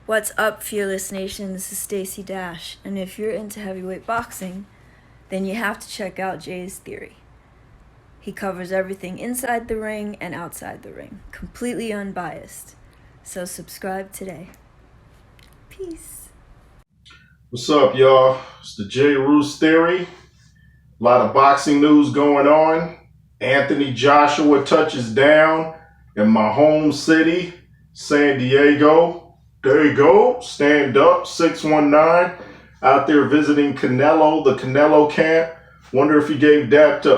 What's up, Fearless Nation? This is Stacy Dash, and if you're into heavyweight boxing, then you have to check out Jay's Theory. He covers everything inside the ring and outside the ring, completely unbiased. So subscribe today. Peace. What's up, y'all? It's the Jay Roos Theory. A lot of boxing news going on. Anthony Joshua touches down in my home city, San Diego. There you go. Stand up, 619. Out there visiting Canelo, the Canelo camp. Wonder if he gave that to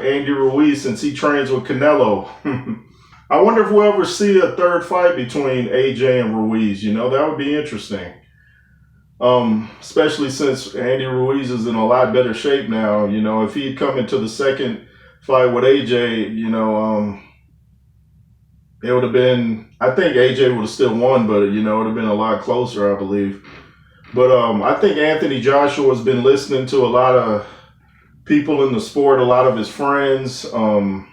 Andy Ruiz since he trains with Canelo. I wonder if we'll ever see a third fight between AJ and Ruiz. That would be interesting. Especially since Andy Ruiz is in a lot better shape now. If he'd come into the second fight with AJ, it would have been, I think AJ would have still won, but, it would have been a lot closer, I believe. But I think Anthony Joshua has been listening to a lot of people in the sport, a lot of his friends. I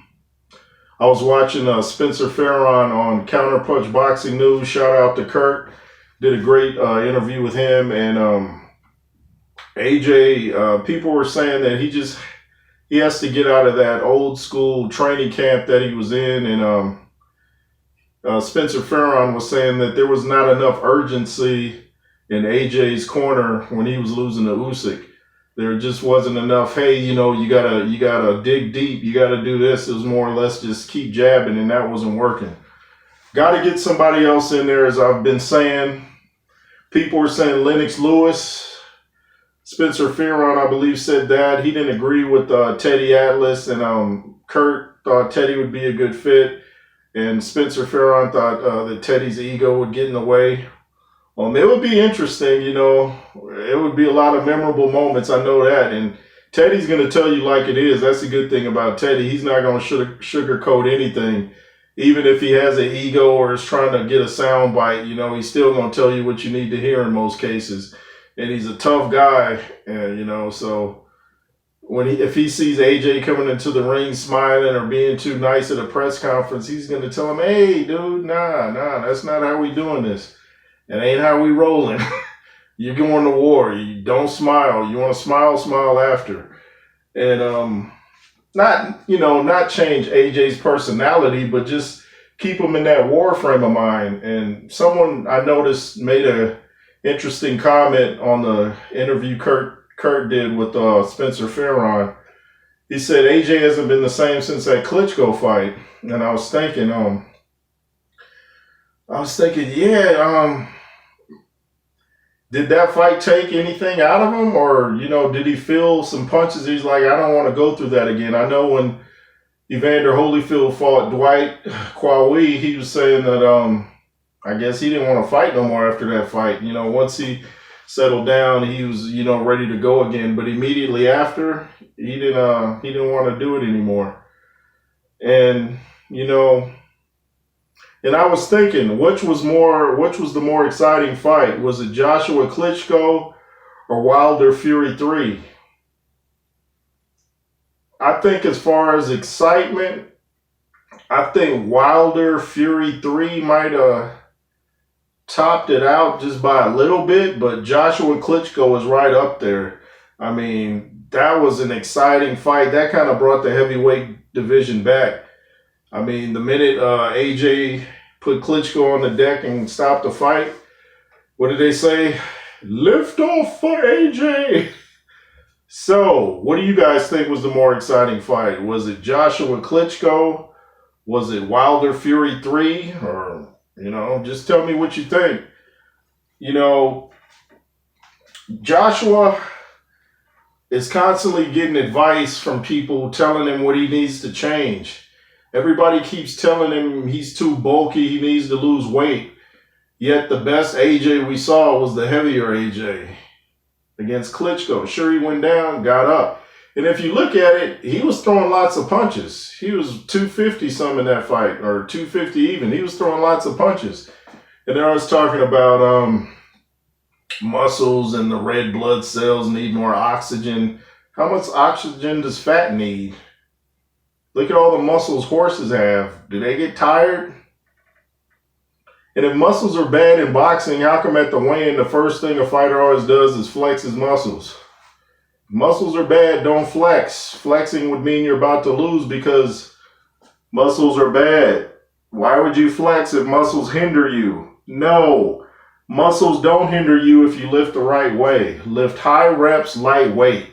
was watching Spencer Farron on Counterpunch Boxing News. Shout out to Kurt. Did a great interview with him. And AJ, people were saying that he has to get out of that old school training camp that he was in. And Spencer Farron was saying that there was not enough urgency in AJ's corner when he was losing to Usyk. There just wasn't enough, hey, you gotta dig deep, you gotta do this. It was more or less just keep jabbing, and that wasn't working. Gotta get somebody else in there, as I've been saying. People were saying Lennox Lewis. Spencer Farron, I believe, said that. He didn't agree with Teddy Atlas, and Kurt thought Teddy would be a good fit. And Spencer Farron thought that Teddy's ego would get in the way. It would be interesting, it would be a lot of memorable moments, I know that. And Teddy's going to tell you like it is. That's the good thing about Teddy. He's not going to sugarcoat anything. Even if he has an ego or is trying to get a sound bite, he's still going to tell you what you need to hear in most cases. And he's a tough guy, so if he sees AJ coming into the ring smiling or being too nice at a press conference, he's going to tell him, hey, dude, nah, that's not how we doing this. It ain't how we rolling. You're going to war. You don't smile. You want to smile after. And not change AJ's personality, but just keep him in that war frame of mind. And someone I noticed made a interesting comment on the interview Kurt did with Spencer Farron. He said AJ hasn't been the same since that Klitschko fight. And I was thinking, did that fight take anything out of him? Or, did he feel some punches? He's like, I don't want to go through that again. I know when Evander Holyfield fought Dwight Kwawi, he was saying that I guess he didn't want to fight no more after that fight. Once he settled down, he was, ready to go again. But immediately after, he didn't want to do it anymore. And, and I was thinking, which was the more exciting fight? Was it Joshua Klitschko or Wilder Fury 3? I think as far as excitement, I think Wilder Fury 3 might have topped it out just by a little bit, but Joshua Klitschko was right up there. I mean, that was an exciting fight. That kind of brought the heavyweight division back. I mean, the minute AJ put Klitschko on the deck and stopped the fight, what did they say? Lift off for AJ. So, what do you guys think was the more exciting fight? Was it Joshua Klitschko? Was it Wilder Fury 3? Or, just tell me what you think. Joshua is constantly getting advice from people telling him what he needs to change. Everybody keeps telling him he's too bulky, he needs to lose weight. Yet the best AJ we saw was the heavier AJ against Klitschko. Sure, he went down, got up. And if you look at it, he was throwing lots of punches. He was 250 some in that fight, or 250 even. He was throwing lots of punches. And then I was talking about muscles and the red blood cells need more oxygen. How much oxygen does fat need? Look at all the muscles horses have. Do they get tired? And if muscles are bad in boxing, how come at the weigh-in, the first thing a fighter always does is flex his muscles? Muscles are bad, don't flex. Flexing would mean you're about to lose because muscles are bad. Why would you flex if muscles hinder you? No, muscles don't hinder you if you lift the right way. Lift high reps, light weight.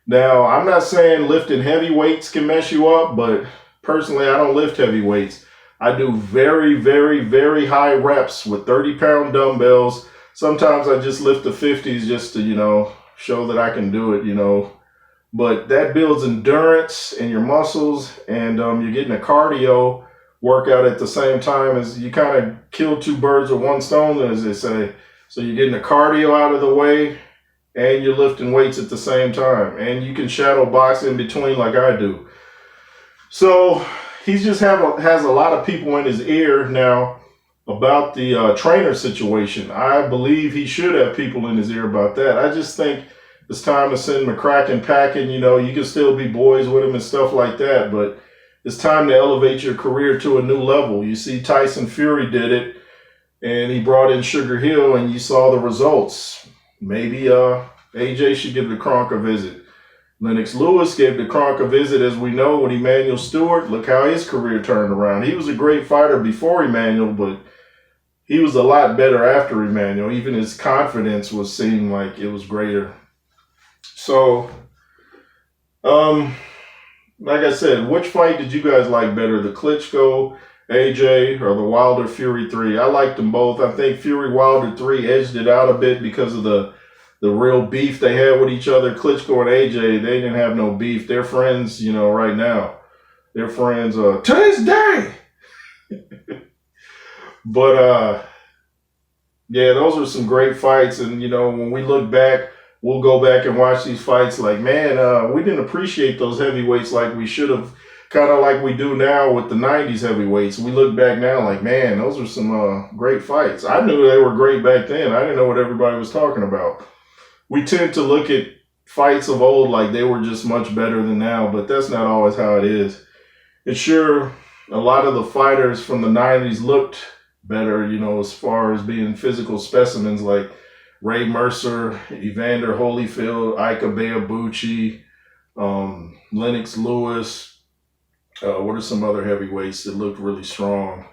Now, I'm not saying lifting heavy weights can mess you up, but personally, I don't lift heavy weights. I do very, very, very high reps with 30-pound dumbbells. Sometimes I just lift the 50s just to, show that I can do it, But that builds endurance in your muscles, and you're getting a cardio workout at the same time. As you kind of kill two birds with one stone, as they say. So you're getting the cardio out of the way, and you're lifting weights at the same time. And you can shadow box in between like I do. So he just has a lot of people in his ear now about the trainer situation. I believe he should have people in his ear about that. I just think it's time to send McCracken packing. You can still be boys with him and stuff like that, but it's time to elevate your career to a new level. You see Tyson Fury did it, and he brought in Sugar Hill, and you saw the results. Maybe AJ should give the Kronk a visit. Lennox Lewis gave the Kronk a visit, as we know, with Emmanuel Stewart. Look how his career turned around. He was a great fighter before Emmanuel, but he was a lot better after Emmanuel. Even his confidence was seeming like it was greater. So, like I said, which fight did you guys like better? The Klitschko, AJ, or the Wilder Fury 3? I liked them both. I think Fury Wilder 3 edged it out a bit because of the real beef they had with each other. Klitschko and AJ, they didn't have no beef. They're friends, right now. They're friends to this day. But, yeah, those are some great fights. And, when we look back, we'll go back and watch these fights like, man, we didn't appreciate those heavyweights like we should have, kind of like we do now with the 90s heavyweights. We look back now like, man, those are some great fights. I knew they were great back then. I didn't know what everybody was talking about. We tend to look at fights of old like they were just much better than now, but that's not always how it is. And sure, a lot of the fighters from the 90s looked better, as far as being physical specimens like Ray Mercer, Evander Holyfield, Ika Beabuchi, Lennox Lewis. What are some other heavyweights that looked really strong?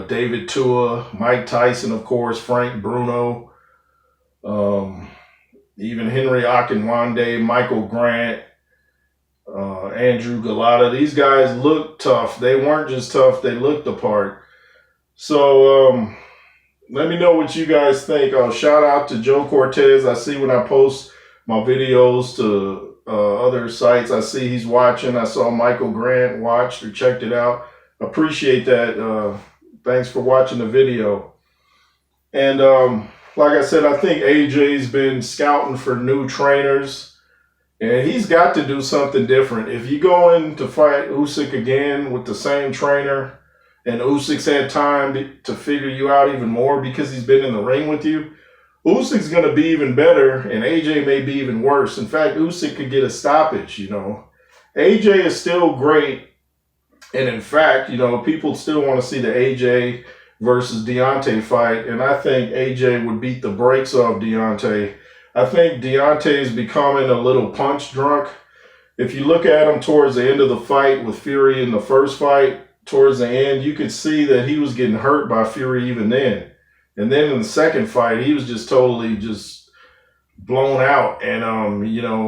David Tua, Mike Tyson, of course, Frank Bruno, even Henry Akinwande, Michael Grant, Andrew Galata. These guys looked tough. They weren't just tough, they looked the part. So let me know what you guys think. Shout out to Joe Cortez. I see when I post my videos to other sites, I see he's watching. I saw Michael Grant watched or checked it out. Appreciate that. Thanks for watching the video. And like I said, I think AJ's been scouting for new trainers, and he's got to do something different. If you go in to fight Usyk again with the same trainer, and Usyk's had time to figure you out even more because he's been in the ring with you, Usyk's going to be even better, and AJ may be even worse. In fact, Usyk could get a stoppage, AJ is still great, and in fact, people still want to see the AJ versus Deontay fight, and I think AJ would beat the brakes off Deontay. I think Deontay is becoming a little punch drunk. If you look at him towards the end of the fight with Fury in the first fight, towards the end, you could see that he was getting hurt by Fury even then. And then in the second fight, he was just totally just blown out. And,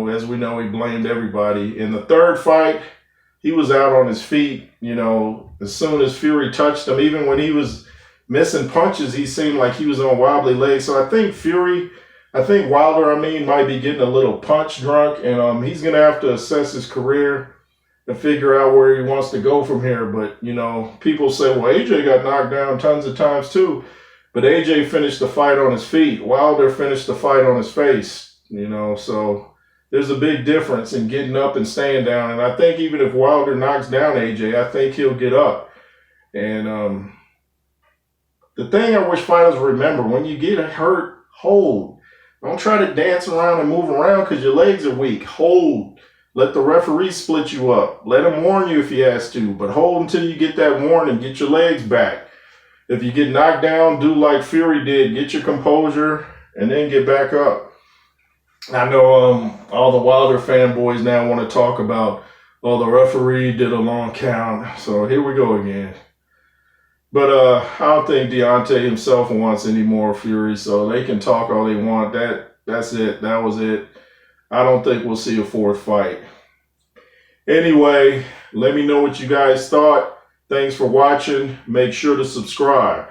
as we know, he blamed everybody. In the third fight, he was out on his feet, as soon as Fury touched him. Even when he was missing punches, he seemed like he was on wobbly legs. So I think Wilder, might be getting a little punch drunk. And he's going to have to assess his career and figure out where he wants to go from here. But, people say, well, AJ got knocked down tons of times too. But AJ finished the fight on his feet. Wilder finished the fight on his face, So there's a big difference in getting up and staying down. And I think even if Wilder knocks down AJ, I think he'll get up. And the thing I wish fighters remember, when you get hurt, hold. Don't try to dance around and move around because your legs are weak. Hold. Let the referee split you up. Let him warn you if he has to, but hold until you get that warning. Get your legs back. if you get knocked down, do like Fury did. Get your composure and then get back up. I know all the Wilder fanboys now want to talk about, oh, the referee did a long count. So here we go again. But I don't think Deontay himself wants any more Fury, so they can talk all they want. That's it. That was it. I don't think we'll see a fourth fight. Anyway, let me know what you guys thought. Thanks for watching. Make sure to subscribe.